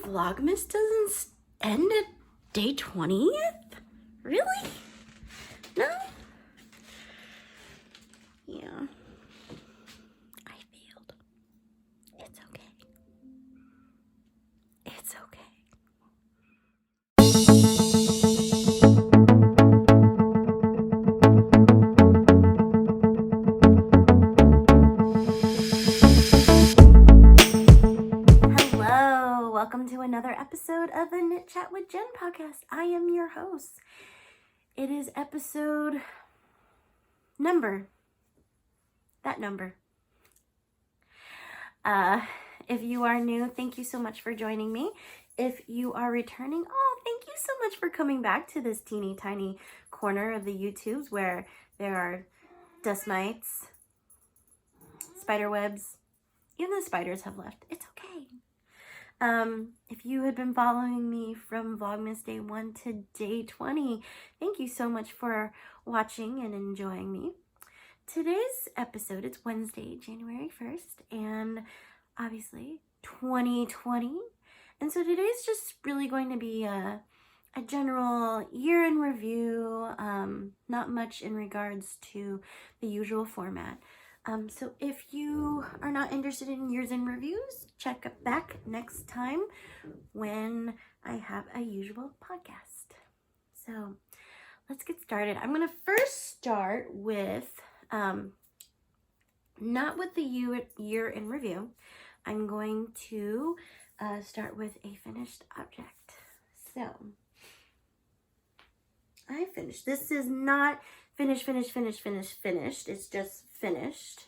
Vlogmas doesn't end at day 20th? Really? No? Yeah. I failed. It's okay. It's okay. Hello, welcome to another episode of the Knitchat with Jenn podcast. I am your host. It is episode number. If you are new, thank you so much for joining me. If you are returning, thank you so much for coming back to this teeny tiny corner of the YouTubes where there are dust mites, spider webs. Even the spiders have left. It's okay. If you had been following me from Vlogmas Day 1 to Day 20, thank you so much for watching and enjoying me. Today's episode, it's Wednesday, January 1st, and obviously 2020. And so today's just really going to be a general year in review, not much in regards to the usual format. So if you are not interested in years in reviews, check back next time when I have a usual podcast. So let's get started. I'm going to first start with, not with the year in review. I'm going to start with a finished object. So I finished. This is not finished. It's just finished.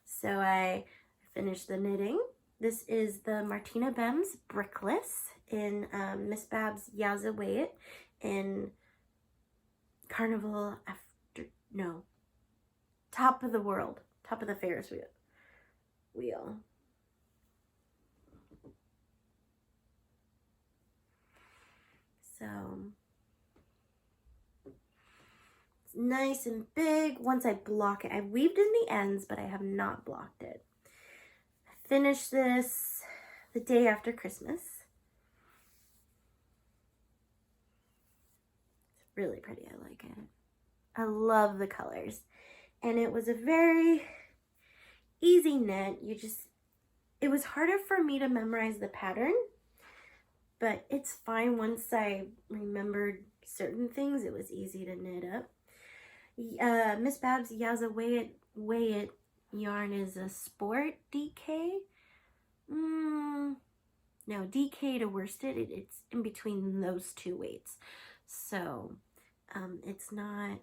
So I finished the knitting. This is the Martina Bems Brickless in Miss Babs Yaza Weigh It in Top of the Ferris wheel. So it's nice and big. Once I block it, I weaved in the ends, but I have not blocked it. I finished this the day after Christmas. It's really pretty. I like it. I love the colors. And it was a very easy knit. It was harder for me to memorize the pattern, but it's fine. Once I remembered certain things, it was easy to knit up. Miss Babs Yaza Weigh It yarn is a sport DK. No, DK to worsted. It's in between those two weights. So it's not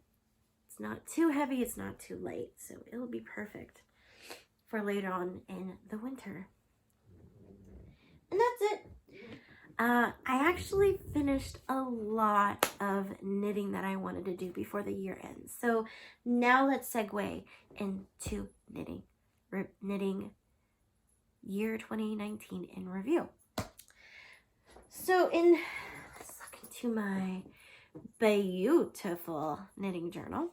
too heavy, it's not too light, so it'll be perfect for later on in the winter. And that's it. I actually finished a lot of knitting that I wanted to do before the year ends. So now let's segue into knitting year 2019 in review. So let's look into my beautiful knitting journal.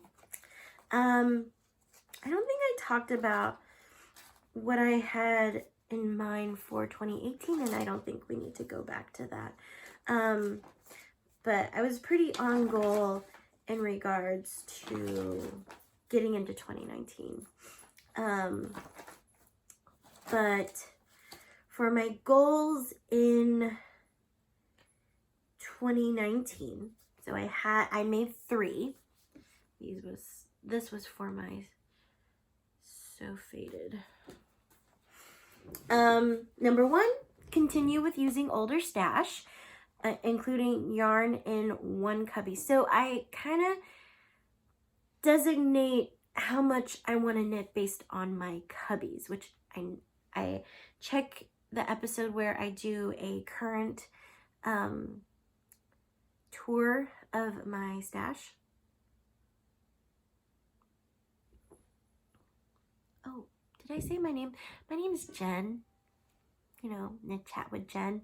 I don't think I talked about what I had in mind for 2018, and I don't think we need to go back to that. But I was pretty on goal in regards to getting into 2019. But for my goals in 2019, so I made 3. This was for my So Faded. Number 1, continue with using older stash, including yarn in one cubby. So I kind of designate how much I want to knit based on my cubbies, which I check the episode where I do a current tour of my stash. Oh, did I say my name? My name is Jenn. You know, Knitchat with Jenn.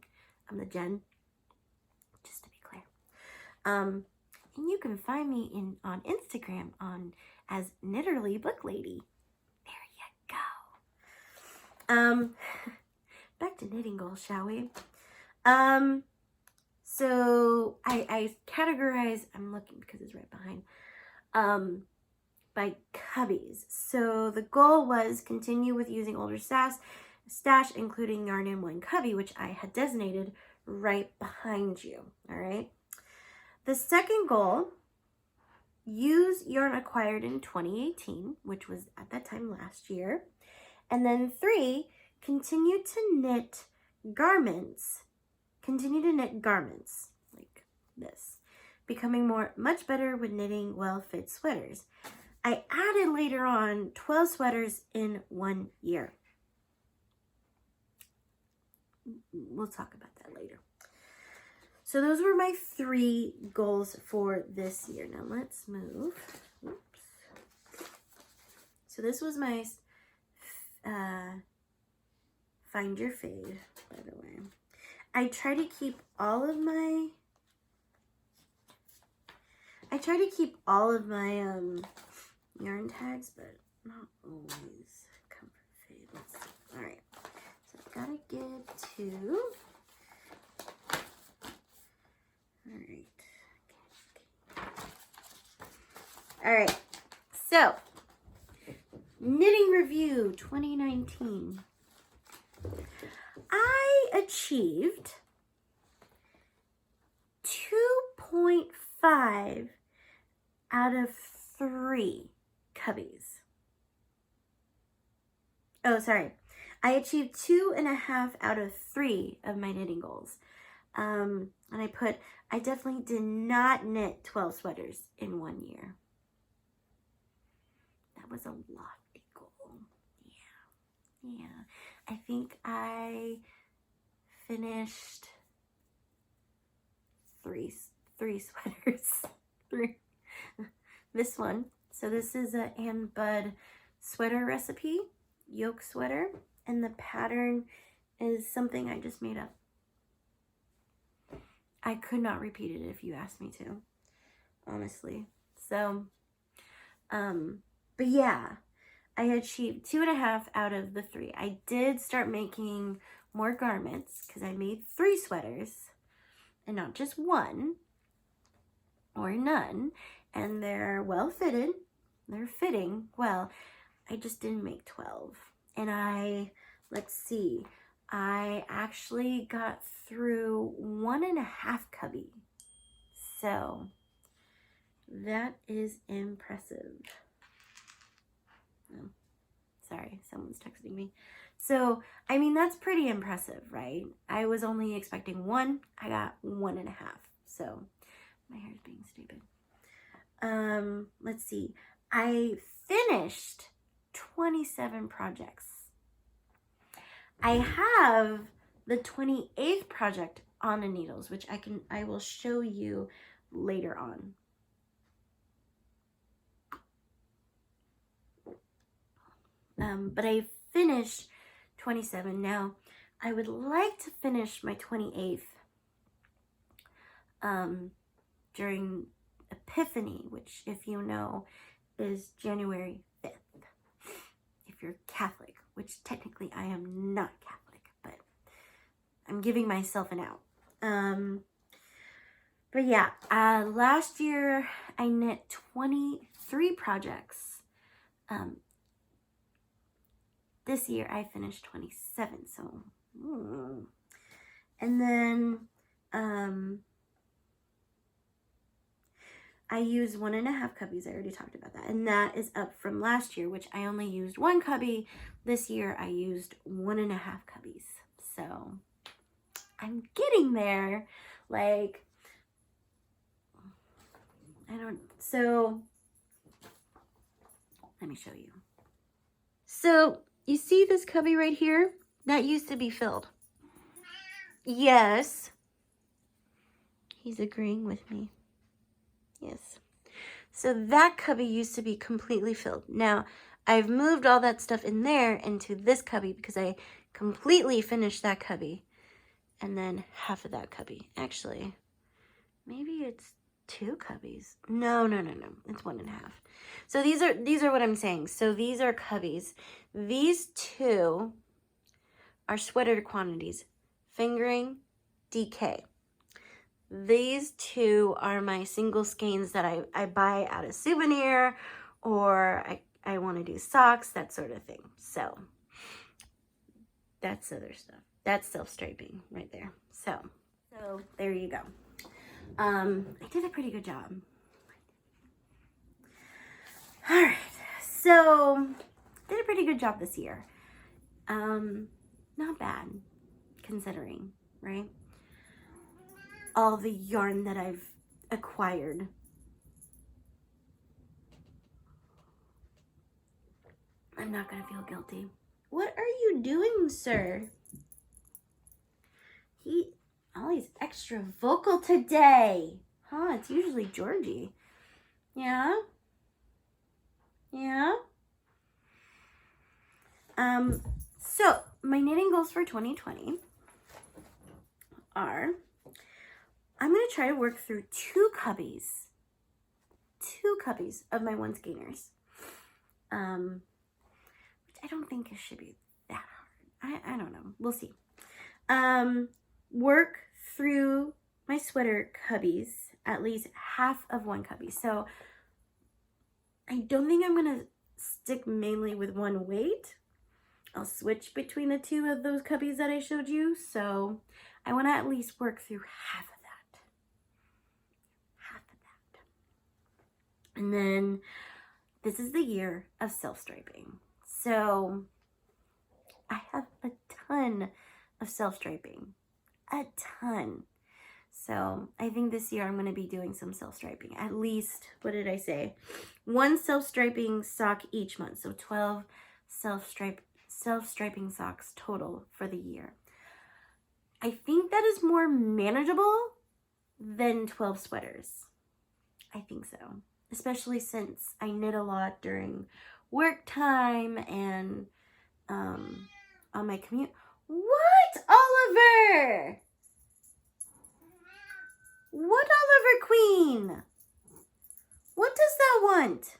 I'm the Jenn, just to be clear. And you can find me on Instagram as Knitterly Book Lady. There you go. Back to knitting goals, shall we? So I categorize, I'm looking because it's right behind, by cubbies. So the goal was continue with using older stash, including yarn in one cubby, which I had designated right behind you, all right? The second goal, use yarn acquired in 2018, which was at that time last year. And then 3, continue to knit garments like this, becoming much better with knitting well-fit sweaters. I added later on 12 sweaters in 1 year. We'll talk about that later. So those were my 3 goals for this year. Now let's move. Oops. So this was my Find Your Fade, by the way. I try to keep all of my yarn tags, but not always. Comfort Fade. Let's see. All right. So I've got to get to. All right. All right. So, knitting review 2019. I achieved 2.5 out of 3 cubbies. Oh, sorry. I achieved 2.5 out of 3 of my knitting goals. And I definitely did not knit 12 sweaters in 1 year. That was a lofty goal. Yeah. I think I finished 3 sweaters. 3. This one. So this is a Ann Budd sweater recipe, yoke sweater, and the pattern is something I just made up. I could not repeat it if you asked me to, honestly. So, but yeah, I achieved 2.5 out of the 3. I did start making more garments because I made 3 sweaters and not just 1 or none. And they're well fitted. They're fitting well. I just didn't make 12. And let's see, I actually got through 1.5 cubby. So that is impressive. Oh, sorry, someone's texting me. So, I mean, that's pretty impressive, right? I was only expecting 1. I got 1.5. So my hair's being stupid. Let's see. I finished 27 projects. I have the 28th project on the needles, which I will show you later on. But I finished 27. Now, I would like to finish my 28th during Epiphany, which, if you know, is January 5th. If you're Catholic, which technically I am not Catholic, but I'm giving myself an out. But yeah, last year I knit 23 projects. This year I finished 27, so, and then, I used 1.5 cubbies. I already talked about that. And that is up from last year, which I only used 1 cubby. This year I used 1.5 cubbies. So I'm getting there. Like, so let me show you. So you see this cubby right here? That used to be filled. Yes. He's agreeing with me. Yes. So that cubby used to be completely filled. Now, I've moved all that stuff in there into this cubby because I completely finished that cubby. And then half of that cubby. Actually, maybe it's 2 cubbies. No. It's 1.5. So these are what I'm saying. So these are cubbies. These 2 are sweater quantities. Fingering DK. These two are my single skeins that I buy at a souvenir, or I want to do socks, that sort of thing. So that's other stuff. That's self-striping right there. So there you go. I did a pretty good job. All right, so did a pretty good job this year. Not bad considering, right? All the yarn that I've acquired. I'm not gonna feel guilty. What are you doing, sir? Ollie's extra vocal today. Huh, it's usually Georgie. Yeah? Yeah? So my knitting goals for 2020 are, I'm going to try to work through two cubbies of my one skeiners. Which I don't think it should be that hard. I don't know. We'll see. Work through my sweater cubbies, at least half of one cubby. So I don't think I'm going to stick mainly with one weight. I'll switch between the two of those cubbies that I showed you. So I want to at least work through half of that. And then this is the year of self-striping. So I have a ton of self-striping. A ton. So I think this year I'm going to be doing some self-striping. At least, what did I say? One self-striping sock each month. So 12 self-striping socks total for the year. I think that is more manageable than 12 sweaters. I think so. Especially since I knit a lot during work time and on my commute. What, Oliver? What, Oliver Queen? What does that want?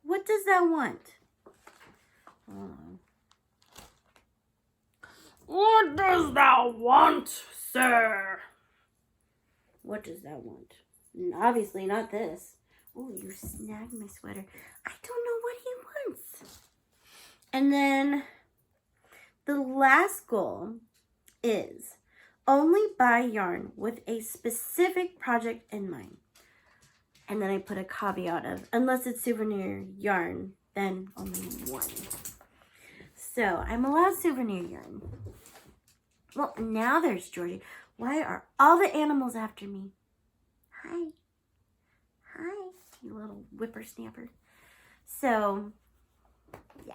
What does that want? What does that want, sir? What does that want? Obviously not this. Oh, you snagged my sweater. I don't know what he wants. And then the last goal is only buy yarn with a specific project in mind. And then I put a caveat of, unless it's souvenir yarn, then only one. So I'm allowed souvenir yarn. Well, now there's Georgie. Why are all the animals after me? Hi. Hi, you little whippersnapper. So, yeah.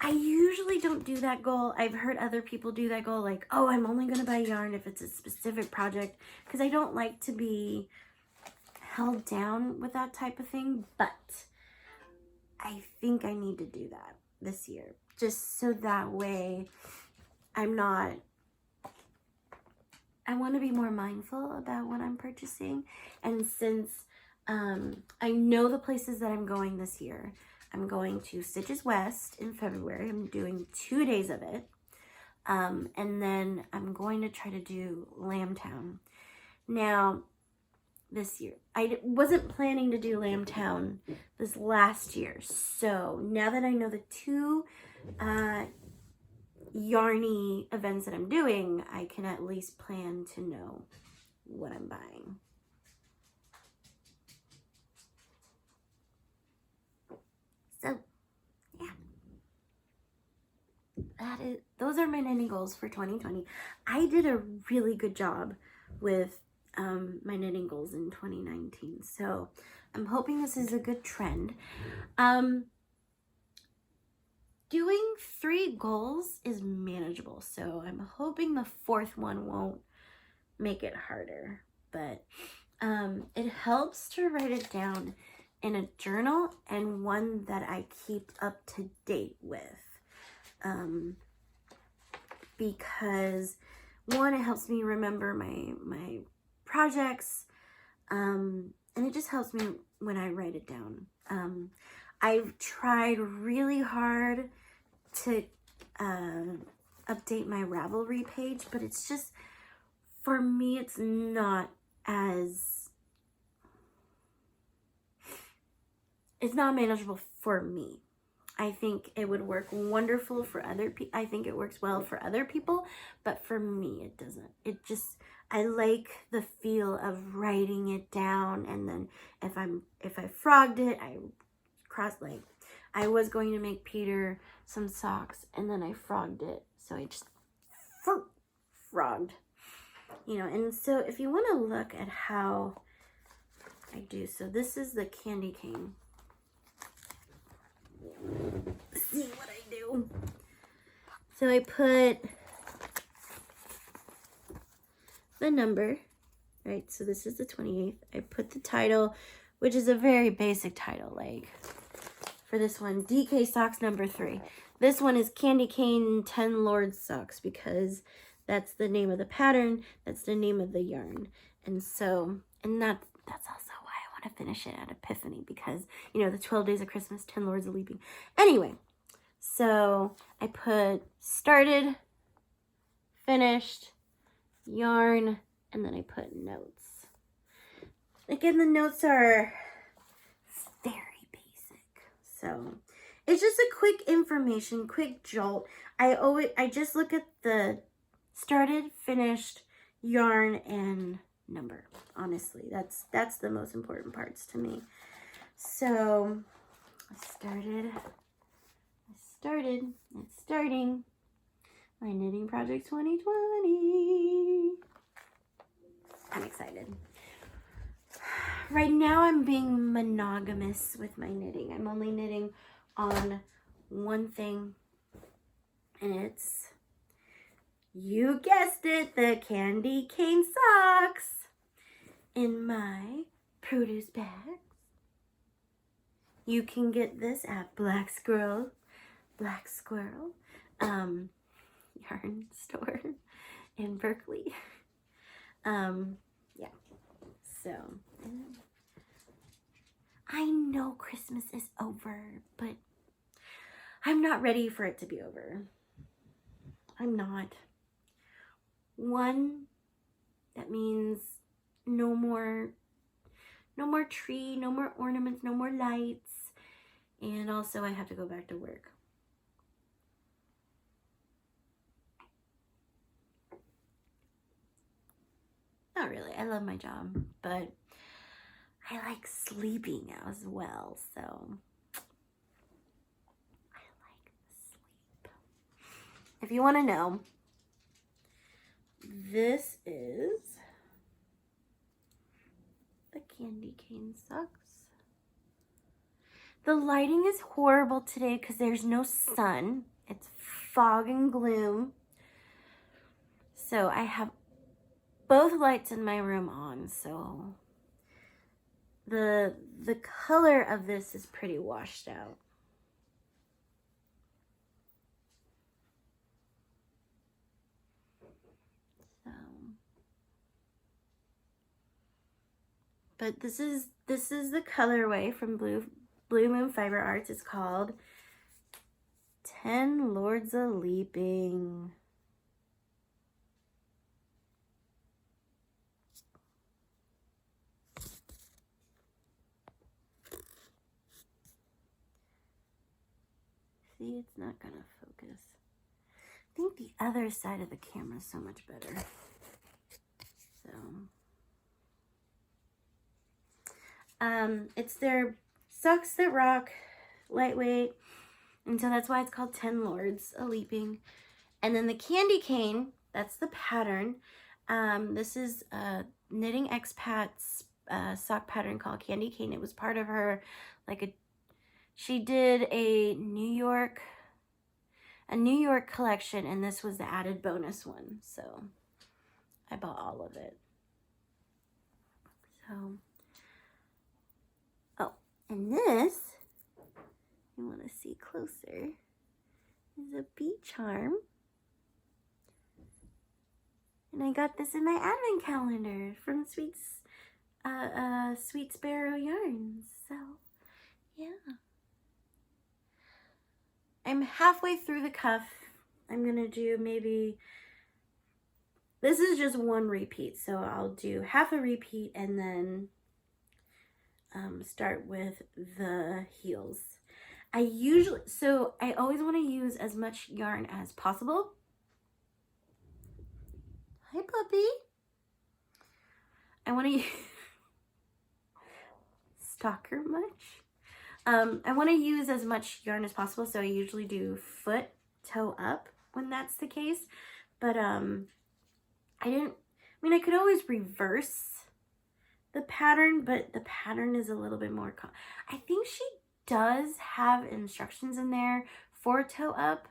I usually don't do that goal. I've heard other people do that goal, like, oh, I'm only going to buy yarn if it's a specific project, because I don't like to be held down with that type of thing, but I think I need to do that this year, just so that way I'm not, I want to be more mindful about what I'm purchasing. And since I know the places that I'm going this year, I'm going to Stitches West in February. I'm doing 2 days of it. And then I'm going to try to do Lambtown. Now, this year, I wasn't planning to do Lambtown this last year. So now that I know the two yarny events that I'm doing, I can at least plan to know what I'm buying. So, yeah. Those are my knitting goals for 2020. I did a really good job with my knitting goals in 2019. So, I'm hoping this is a good trend. Doing 3 goals is manageable, so I'm hoping the 4th one won't make it harder. But it helps to write it down in a journal and one that I keep up to date with. Because one, it helps me remember my projects, and it just helps me when I write it down. I've tried really hard to update my Ravelry page, but it's just, for me, it's not manageable for me. I think it would work wonderful for other people. I think it works well for other people, but for me, it doesn't. It just, I like the feel of writing it down, and then if I frogged it, I I was going to make Peter some socks, and then I frogged it, so I just frogged, you know. And so if you want to look at how I do, so this is the candy cane. See what I do. So I put the number, right? So this is the 28th. I put the title, which is a very basic title, like for this one, DK Socks number 3. This one is Candy Cane 10 Lords Socks, because that's the name of the pattern. That's the name of the yarn. And so, and that's also why I want to finish it at Epiphany, because, you know, the 12 days of Christmas, 10 Lords of Leaping. Anyway, so I put started, finished, yarn, and then I put notes. Again, the notes are very basic. So it's just a quick information, quick jolt. I just look at the started, finished, yarn, and number. Honestly, that's the most important parts to me. So it's starting my knitting project 2020. I'm excited. Right now I'm being monogamous with my knitting. I'm only knitting on one thing, and it's, you guessed it, the candy cane socks in my produce bags. You can get this at Black Squirrel yarn store in Berkeley. Yeah. So I know Christmas is over, but I'm not ready for it to be over. I'm not. One, that means no more tree, no more ornaments, no more lights. And also I have to go back to work. Not really. I love my job, but I like sleeping as well, so I like sleep. If you want to know, this is the candy cane socks. The lighting is horrible today because there's no sun. It's fog and gloom. So I have both lights in my room on, so the color of this is pretty washed out. So, but this is the colorway from Blue Moon Fiber Arts. It's called 10 Lords of Leaping. See, it's not gonna focus. I think the other side of the camera is so much better. So, it's their Socks That Rock, lightweight, and so that's why it's called 10 Lords of Leaping. And then the candy cane, that's the pattern. This is Knitting Expat's sock pattern called Candy Cane. It was part of her, she did a New York collection, and this was the added bonus one. So I bought all of it. So, oh, and this, you want to see closer, is a bee charm. And I got this in my advent calendar from Sweet Sparrow Yarns. So, yeah. I'm halfway through the cuff. I'm gonna do maybe, this is just one repeat, so I'll do half a repeat and then start with the heels. I always want to use as much yarn as possible. Hi, puppy. I want to stalker much. I want to use as much yarn as possible, so I usually do foot, toe up when that's the case. But I could always reverse the pattern, but the pattern is a little bit more, I think she does have instructions in there for toe up,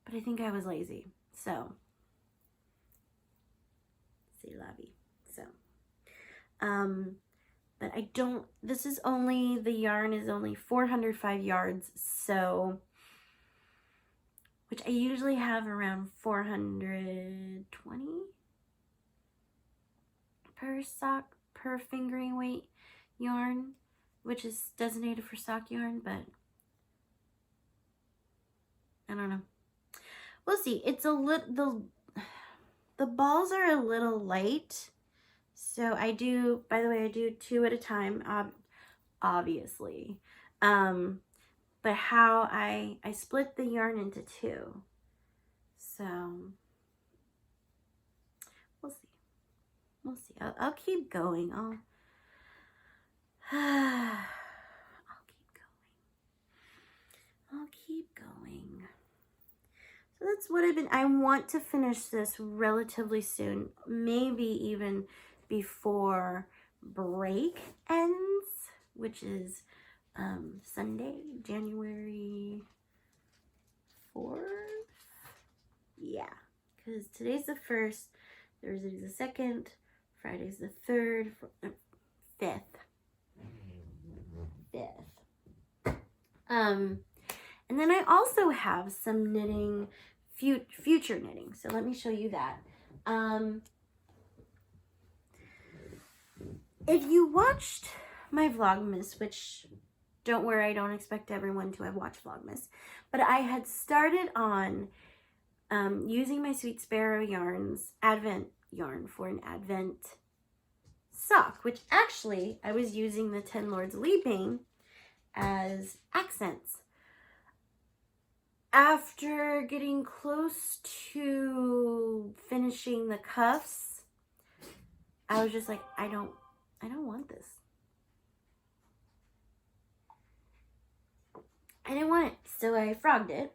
but I think I was lazy. So, c'est la vie. So, but I don't, this is only, the yarn is only 405 yards, so, which I usually have around 420 per sock, per fingering weight yarn, which is designated for sock yarn, but I don't know. We'll see. It's a little, the balls are a little light. So I do, by the way, I do 2 at a time, obviously. But how I split the yarn into 2. So we'll see. We'll see. I'll keep going. I'll keep going. So that's what I want to finish this relatively soon, maybe even before break ends, which is Sunday, January 4th. Yeah, because today's the 1st, Thursday's the 2nd, Friday's the 3rd, 5th. And then I also have some knitting, future knitting. So let me show you that. If you watched my Vlogmas, which don't worry, I don't expect everyone to have watched Vlogmas, but I had started on using my Sweet Sparrow yarns, Advent yarn, for an Advent sock, which actually I was using the 10 Lords Leaping as accents. After getting close to finishing the cuffs, I was just like, I don't want this. I didn't want it, so I frogged it.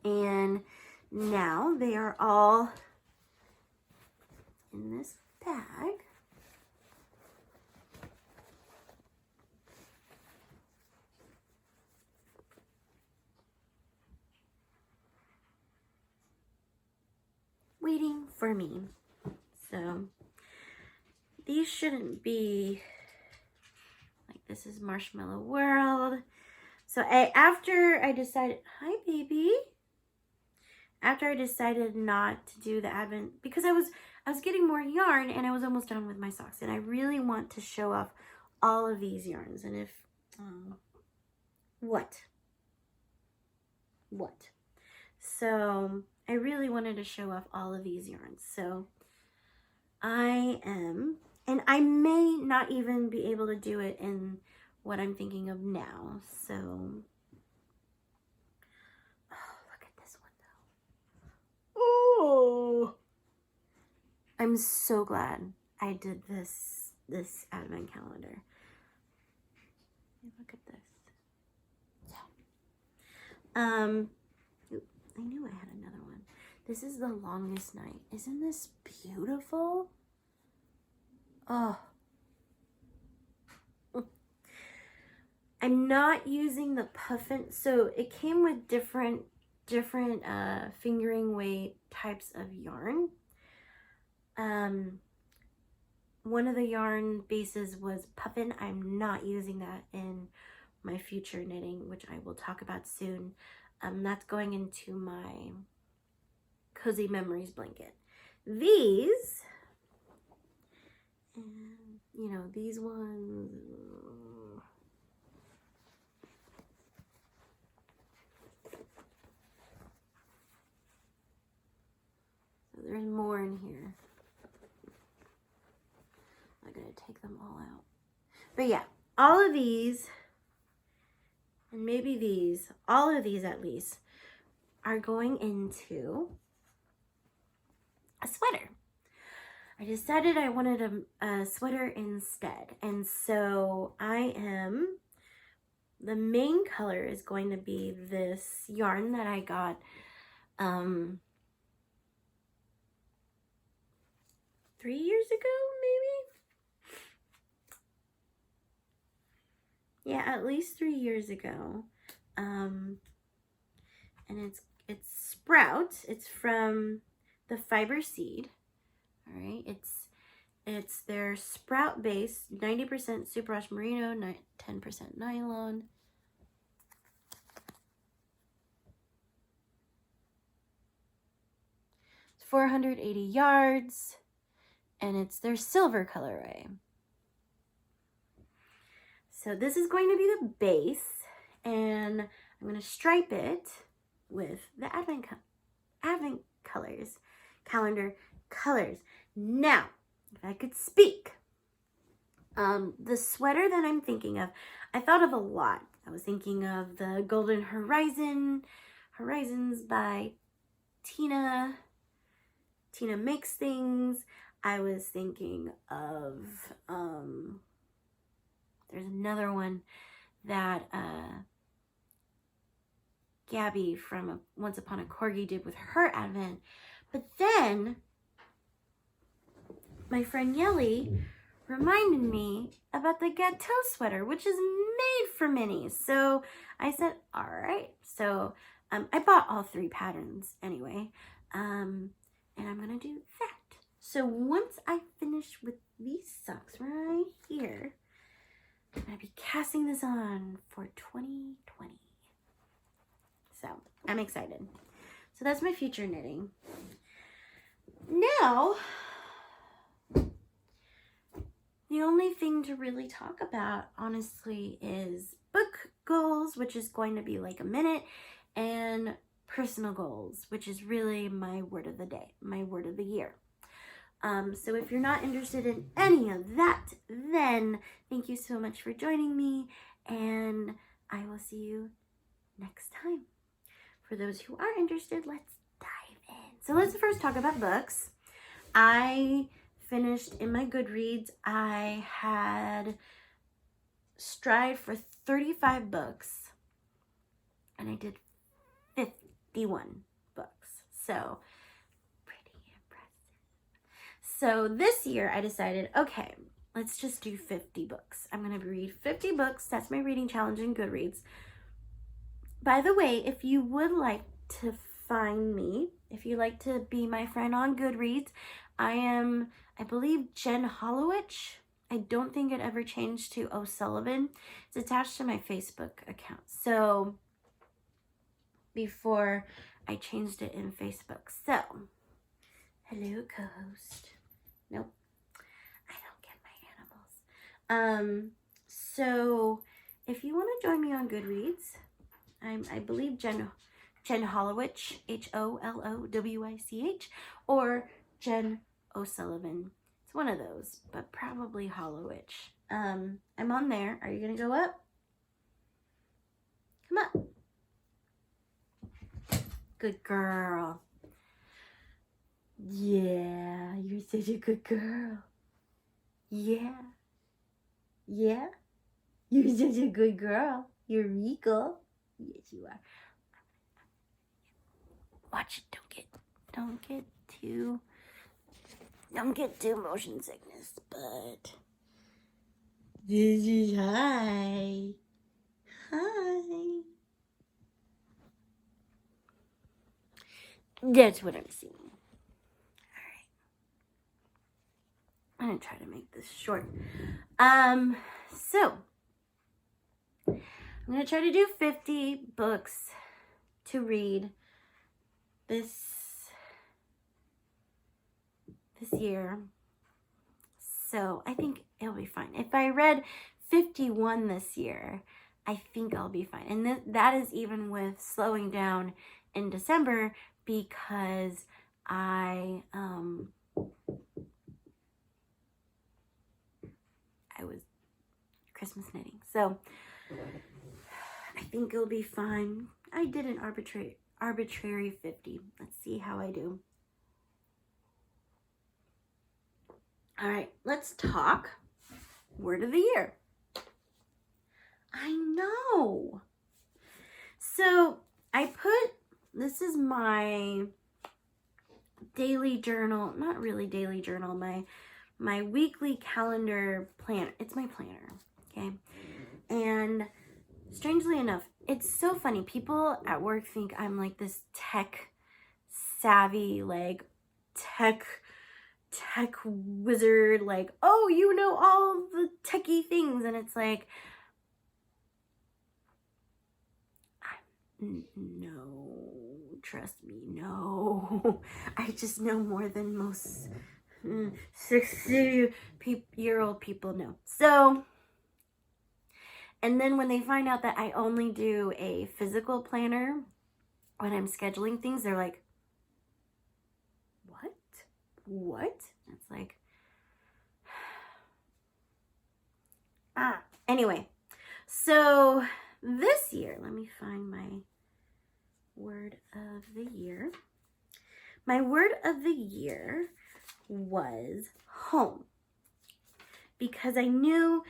And now they are all in this bag. Waiting for me. So these shouldn't be like, this is Marshmallow World. So after I decided, hi baby. After I decided not to do the Advent, because I was getting more yarn and I was almost done with my socks, and I really want to show off all of these yarns. And if what? So I really wanted to show off all of these yarns. So I am, and I may not even be able to do it in what I'm thinking of now. So, oh, look at this one though. Oh, I'm so glad I did this Advent calendar. Look at this. Yeah. I knew I had another one. This is The Longest Night. Isn't this beautiful? Oh. I'm not using the puffin. So it came with different fingering weight types of yarn. One of the yarn bases was puffin. I'm not using that in my future knitting, which I will talk about soon. That's going into my Cozy Memories blanket. These, and you know, these ones, But yeah, all of these, and maybe these, all of these at least, are going into a sweater. I decided I wanted a sweater instead. And so the main color is going to be this yarn that I got 3 years ago, maybe? Yeah, at least 3 years ago. And it's Sprout. It's from the Fiber Seed. All right, it's their Sprout base, 90% superwash merino, 10% nylon. It's 480 yards, and it's their silver colorway. So this is going to be the base, and I'm going to stripe it with the Advent calendar colors. Now, if I could speak, the sweater that I'm thinking of, I thought of a lot. I was thinking of the Golden Horizons by Tina Makes Things. I was thinking of, there's another one that Gabby from Once Upon a Corgi did with her Advent. But then my friend Yelly reminded me about the Gâteau sweater, which is made for minis. So I said, all right. So I bought all 3 patterns anyway. And I'm going to do that. So once I finish with these socks right here, I'm going to be casting this on for 2020. So I'm excited. So that's my future knitting. Now, the only thing to really talk about, honestly, is book goals, which is going to be like a minute, and personal goals, which is really my word of the day, my word of the year. So if you're not interested in any of that, then thank you so much for joining me, and I will see you next time. For those who are interested, let's dive in. So let's first talk about books. I finished in my Goodreads. I had strived for 35 books, and I did 51 books. So pretty impressive. So this year I decided, okay, let's just do 50 books. I'm going to read 50 books. That's my reading challenge in Goodreads. By the way, if you would like to find me, if you'd like to be my friend on Goodreads, I am, I believe, Jenn Hollowich. I don't think it ever changed to O'Sullivan. It's attached to my Facebook account. So before I changed it in Facebook. So, hello, co-host. Nope, I don't get my animals. So if you want to join me on Goodreads, I believe Jenn Hollowich, Hollowich, or Jenn O'Sullivan. It's one of those, but probably Hollowich. I'm on there. Are you gonna go up? Come up. Good girl. Yeah, you're such a good girl. Yeah. Yeah. You're such a good girl. You're regal. Yes, you are. Watch it. Don't get too motion sickness, but this is hi. That's what I'm seeing. All right. I'm gonna try to make this short. So I'm gonna try to do 50 books to read this year. So I think it'll be fine. If I read 51 this year, I think I'll be fine. And that is even with slowing down in December, because I was Christmas knitting. So I think it'll be fine. I did an arbitrary 50. Let's see how I do. All right, let's talk word of the year. I know. So this is my daily journal, not really daily journal, my weekly calendar planner. It's my planner, okay? And strangely enough, it's so funny. People at work think I'm like this tech savvy, like tech wizard, like, oh, you know all the techie things. And it's like, no, trust me, no. I just know more than most 60-year-old people know. So, and then when they find out that I only do a physical planner when I'm scheduling things, they're like, what? It's like, anyway, so this year, let me find my word of the year. My word of the year was home, because I knew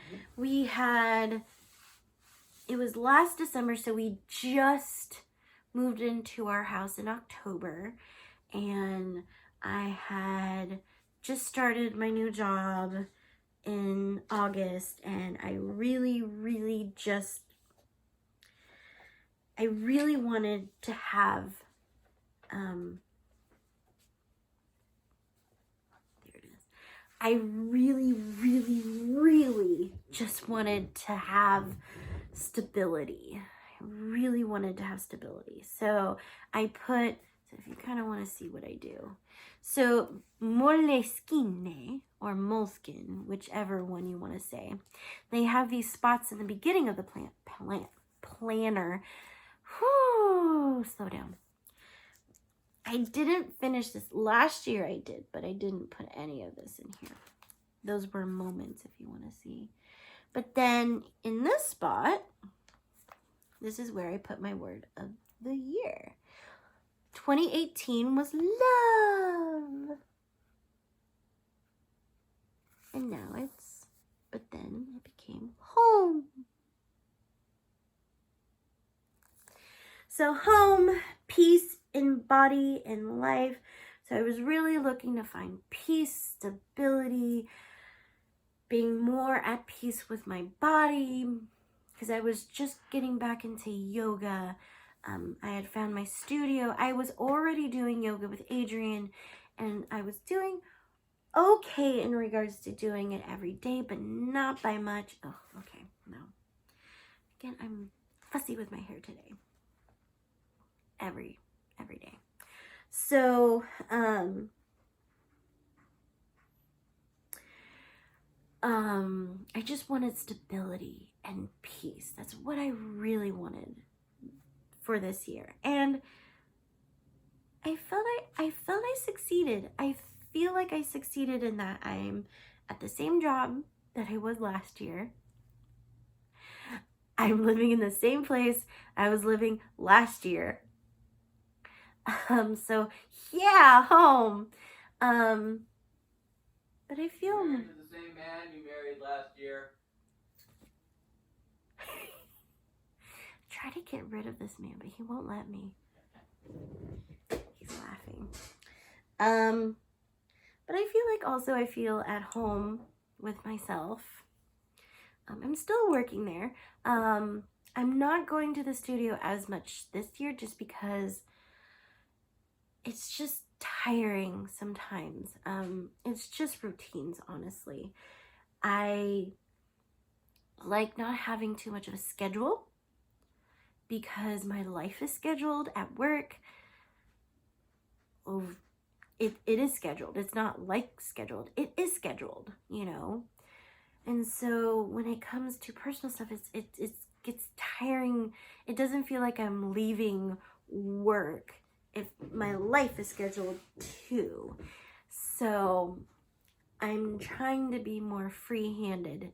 it was last December, so we just moved into our house in October, and I had just started my new job in August, and I really wanted to have, there it is. I really just wanted to have stability. I really wanted to have stability. So if you kind of want to see what I do. So moleskine or moleskin, whichever one you want to say, they have these spots in the beginning of the planner. Whew, slow down. I didn't finish this. Last year I did, but I didn't put any of this in here. Those were moments, if you want to see. But then in this spot, this is where I put my word of the year. 2018 was love. And now but then it became home. So home, peace in body and life. So I was really looking to find peace, stability, being more at peace with my body, because I was just getting back into yoga. I had found my studio. I was already doing yoga with Adrian, and I was doing okay in regards to doing it every day, but not by much. Oh, okay, no. Again, I'm fussy with my hair today. Every day. So, I just wanted stability and peace. That's what I really wanted for this year. And I felt I succeeded. I feel like I succeeded in that I'm at the same job that I was last year. I'm living in the same place I was living last year. So yeah, home. But I feel you're married to the same man you married last year. Try to get rid of this man, but he won't let me. He's laughing. But I feel like also I feel at home with myself. I'm still working there. I'm not going to the studio as much this year just because it's just tiring sometimes. It's just routines, honestly. I like not having too much of a schedule because my life is scheduled at work. Oh, it is scheduled. It's not like scheduled. It is scheduled, you know? And so when it comes to personal stuff, it gets tiring. It doesn't feel like I'm leaving work if my life is scheduled too. So I'm trying to be more free-handed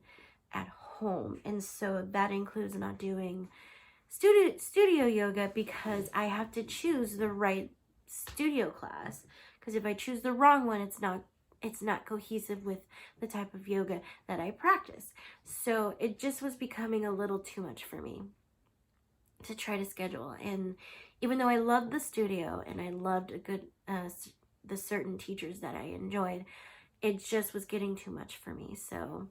at home. And so that includes not doing studio yoga because I have to choose the right studio class. Because if I choose the wrong one, it's not cohesive with the type of yoga that I practice. So it just was becoming a little too much for me to try to schedule. And even though I loved the studio and I loved the certain teachers that I enjoyed, it just was getting too much for me. So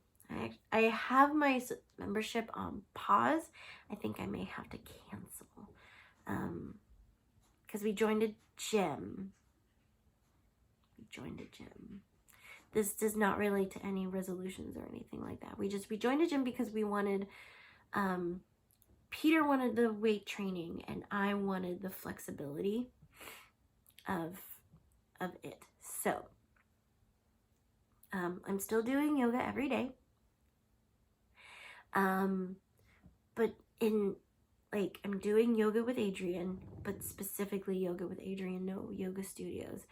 I have my membership on pause. I think I may have to cancel because we joined a gym. This does not relate to any resolutions or anything like that. We joined a gym because we wanted, Peter wanted the weight training and I wanted the flexibility of it. So I'm still doing yoga every day. But I'm doing yoga with Adrian, but specifically yoga with Adrian, no yoga studios.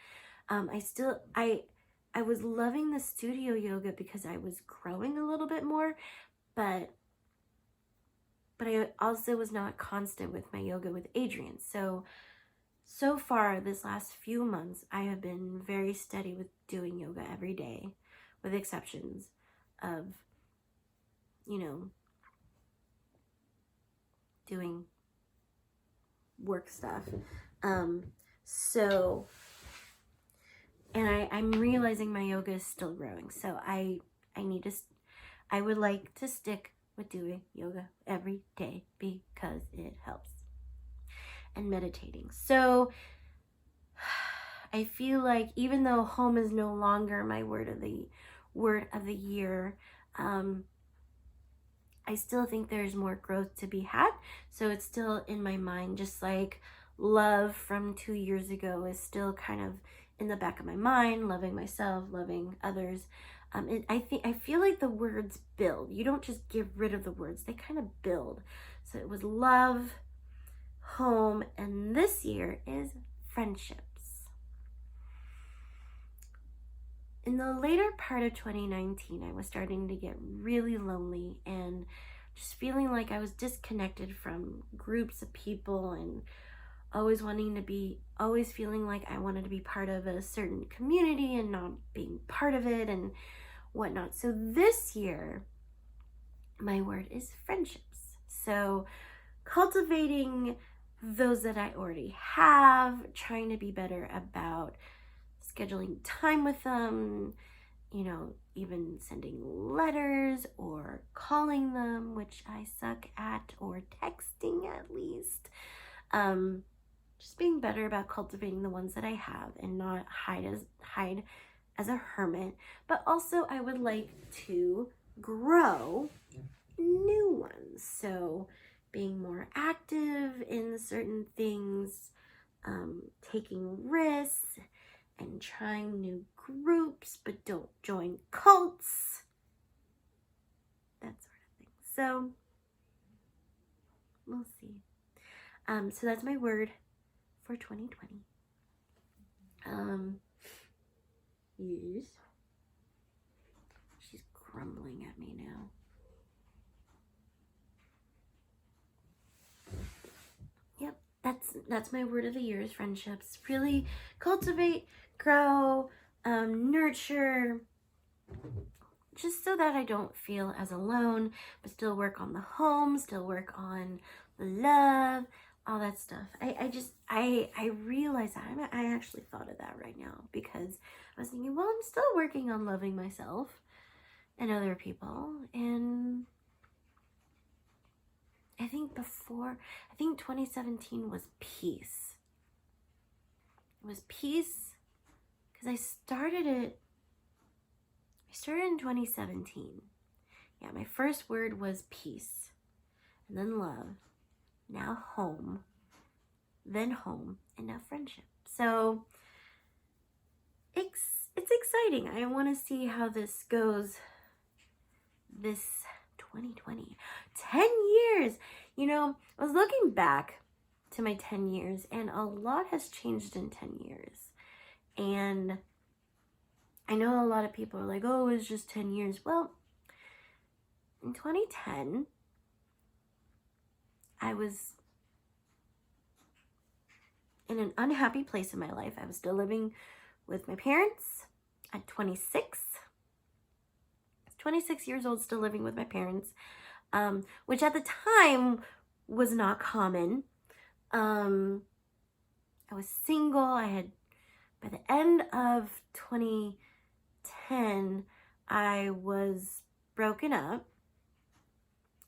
I was loving the studio yoga because I was growing a little bit more, but I also was not constant with my yoga with Adrian. So far this last few months, I have been very steady with doing yoga every day, with exceptions of, doing work stuff. And I'm realizing my yoga is still growing. So I would like to stick with doing yoga every day because it helps. And meditating. So I feel like even though home is no longer my word of the year, I still think there's more growth to be had. So it's still in my mind, just like love from 2 years ago is still kind of in the back of my mind, loving myself, loving others. I feel like the words build. You don't just get rid of the words, they kind of build. So it was love, home, and this year is friendships. In the later part of 2019, I was starting to get really lonely and just feeling like I was disconnected from groups of people and always feeling like I wanted to be part of a certain community and not being part of it and whatnot. So this year, my word is friendships. So cultivating those that I already have, trying to be better about scheduling time with them, even sending letters or calling them, which I suck at, or texting at least. Just being better about cultivating the ones that I have and not hide as a hermit. But also I would like to grow new ones. So being more active in certain things, taking risks and trying new groups, but don't join cults, that sort of thing. So we'll see. So that's my word for 2020. Yes. She's grumbling at me now. Yep, that's my word of the year is friendships. Really cultivate, grow, nurture, just so that I don't feel as alone, but still work on the home, still work on the love, all that stuff. I realize that. I actually thought of that right now because I was thinking, well, I'm still working on loving myself and other people. And I think 2017 was peace. It was peace because I started in 2017. Yeah, my first word was peace, and then love, now home, then home, and now friendship. So it's exciting. I want to see how this goes this 2020. 10 years! I was looking back to my 10 years, and a lot has changed in 10 years. And I know a lot of people are like, oh, it's just 10 years. Well, in 2010, I was in an unhappy place in my life. I was still living with my parents at 26. I was 26 years old, still living with my parents, which at the time was not common. I was single. I had, by the end of 2010, I was broken up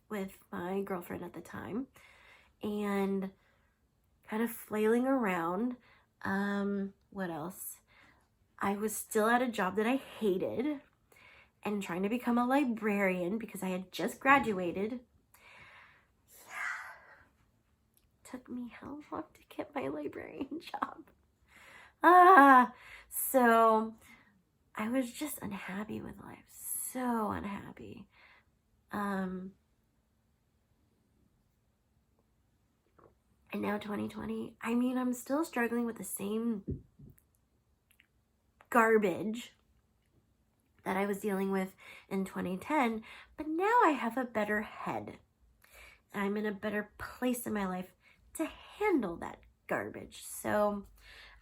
with my girlfriend at the time and kind of flailing around. What else? I was still at a job that I hated and trying to become a librarian because I had just graduated. Yeah. Took me how long to get my librarian job? So I was just unhappy with life. So unhappy. And now 2020, I mean, I'm still struggling with the same garbage that I was dealing with in 2010, but now I have a better head. I'm in a better place in my life to handle that garbage. So,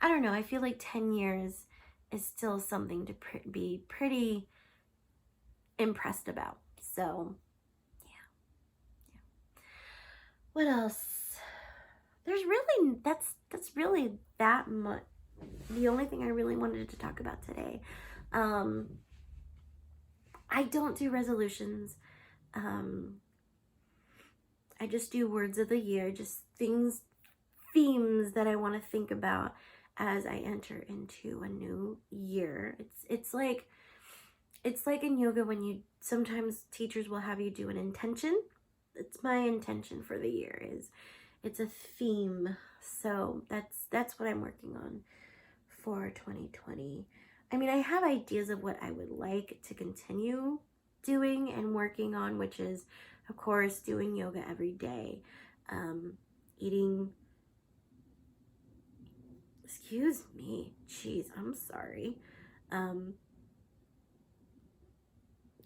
I don't know, I feel like 10 years is still something to be pretty impressed about. So, yeah. What else? There's really, that's really that much. The only thing I really wanted to talk about today. I don't do resolutions. I just do words of the year, just themes that I want to think about as I enter into a new year. It's like in yoga when you sometimes teachers will have you do an intention. It's my intention for the year is it's a theme. So that's what I'm working on for 2020. I mean, I have ideas of what I would like to continue doing and working on, which is, of course, doing yoga every day, eating, excuse me, jeez, I'm sorry,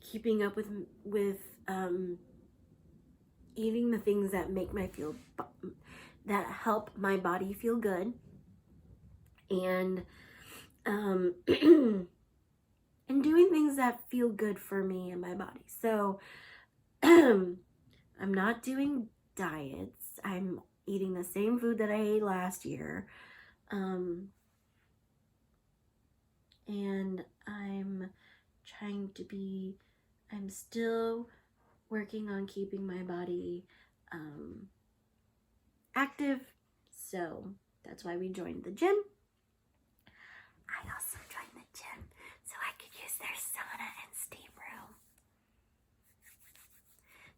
keeping up with eating the things that make that help my body feel good, and and doing things that feel good for me and my body. So I'm not doing diets. I'm eating the same food that I ate last year. And I'm still working on keeping my body active. So that's why we joined the gym. I also joined the gym so I could use their sauna and steam room.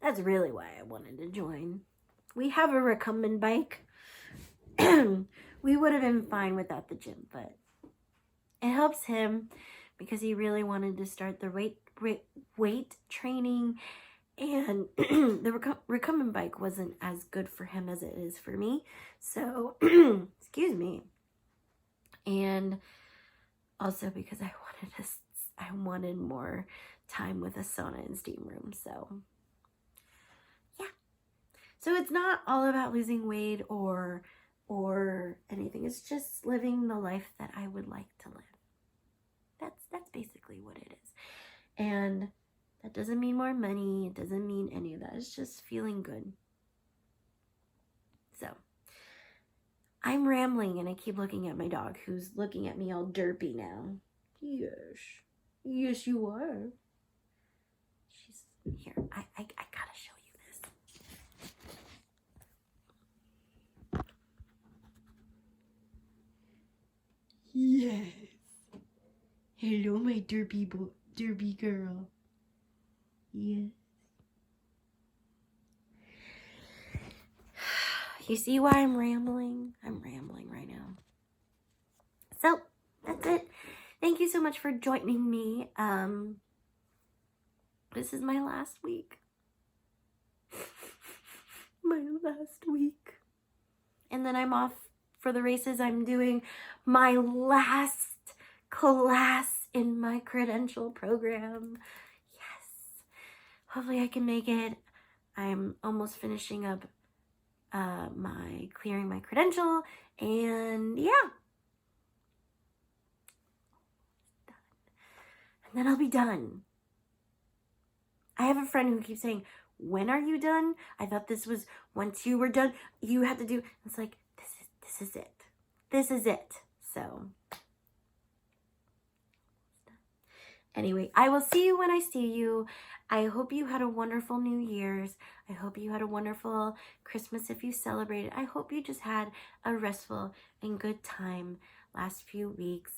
That's really why I wanted to join. We have a recumbent bike. We would have been fine without the gym, but it helps him because he really wanted to start the weight training, and the recumbent bike wasn't as good for him as it is for me. So, excuse me. And also because I wanted more time with a sauna and steam room. So, yeah. So it's not all about losing weight or anything. It's just living the life that I would like to live. That's basically what it is. And that doesn't mean more money. It doesn't mean any of that. It's just feeling good. So, I'm rambling and I keep looking at my dog who's looking at me all derpy now. Yes. Yes, you are. She's here. I gotta show you this. Yes. Hello, my derpy girl. Yes. You see why I'm rambling? I'm rambling right now. So, that's it. Thank you so much for joining me. This is my last week. My last week. And then I'm off for the races. I'm doing my last class in my credential program. Yes. hopefully I can make it. I'm almost finishing up clearing my credential, and yeah. And then I'll be done. I have a friend who keeps saying, when are you done? I thought this was once you were done, you had to do. It's like, this is it. This is it. So anyway, I will see you when I see you. I hope you had a wonderful New Year's. I hope you had a wonderful Christmas if you celebrated. I hope you just had a restful and good time last few weeks.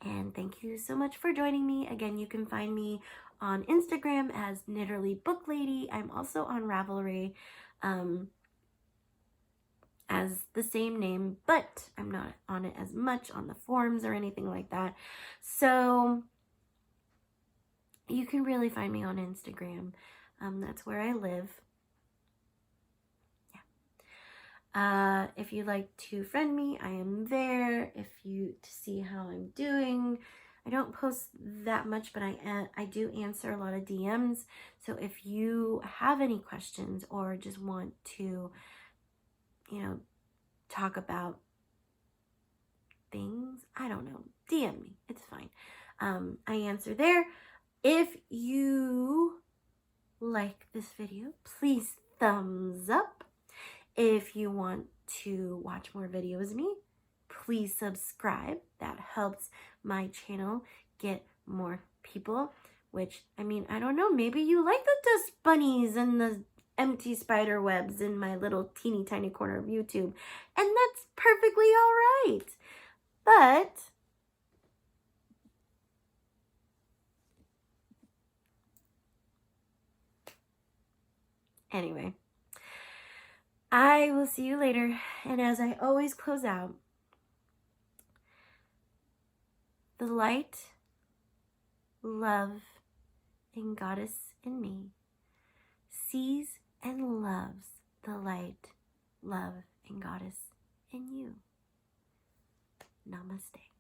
And thank you so much for joining me. Again, you can find me on Instagram as Knitterly Book Lady. I'm also on Ravelry as the same name, but I'm not on it as much on the forums or anything like that. So you can really find me on Instagram. That's where I live. Yeah. If you'd like to friend me, I am there. If you to see how I'm doing. I don't post that much, but I do answer a lot of DMs. So if you have any questions or just want to, talk about things, I don't know, DM me. It's fine. I answer there. If you like this video, please thumbs up. If you want to watch more videos of me, please subscribe. That helps my channel get more people, which, I mean, I don't know, maybe you like the dust bunnies and the empty spider webs in my little teeny tiny corner of YouTube, and that's perfectly all right. But anyway, I will see you later. And as I always close out, the light, love, and goddess in me sees and loves the light, love, and goddess in you. Namaste.